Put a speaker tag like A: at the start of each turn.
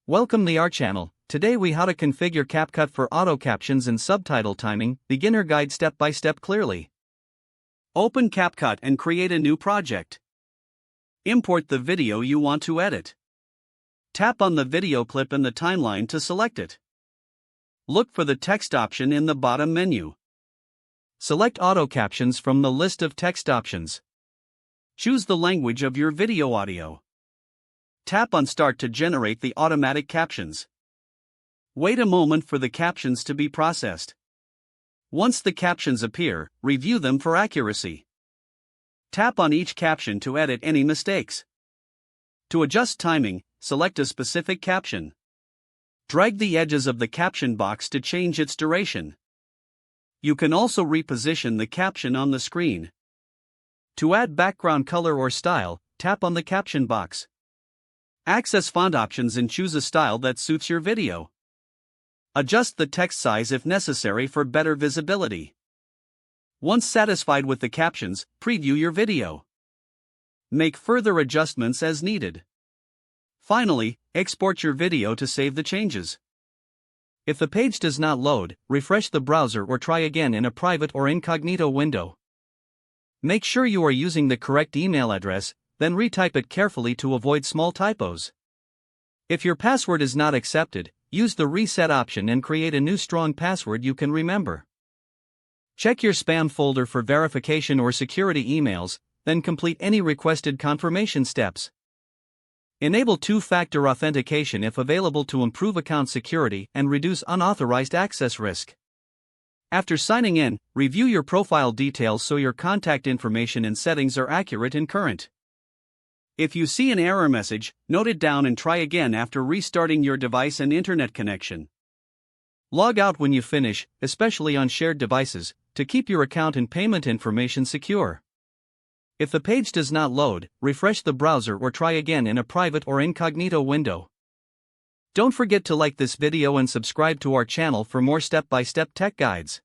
A: Welcome to our channel. Today we how to configure CapCut for auto captions and subtitle timing, beginner guide step by step clearly. Open CapCut and create a new project. Import the video you want to edit. Tap on the video clip in the timeline to select it. Look for the text option in the bottom menu. Select auto captions from the list of text options. Choose the language of your video audio. Tap on Start to generate the automatic captions. Wait a moment for the captions to be processed. Once the captions appear, review them for accuracy. Tap on each caption to edit any mistakes. To adjust timing, select a specific caption. Drag the edges of the caption box to change its duration. You can also reposition the caption on the screen. To add background color or style, tap on the caption box. Access font options and choose a style that suits your video. Adjust the text size if necessary for better visibility. Once satisfied with the captions, preview your video. Make further adjustments as needed. Finally, export your video to save the changes. If the page does not load, refresh the browser or try again in a private or incognito window. Make sure you are using the correct email address, then retype it carefully to avoid small typos. If your password is not accepted, use the reset option and create a new strong password you can remember. Check your spam folder for verification or security emails, then complete any requested confirmation steps. Enable two-factor authentication if available to improve account security and reduce unauthorized access risk. After signing in, review your profile details so your contact information and settings are accurate and current. If you see an error message, note it down and try again after restarting your device and internet connection. Log out when you finish, especially on shared devices, to keep your account and payment information secure. If the page does not load, refresh the browser or try again in a private or incognito window. Don't forget to like this video and subscribe to our channel for more step-by-step tech guides.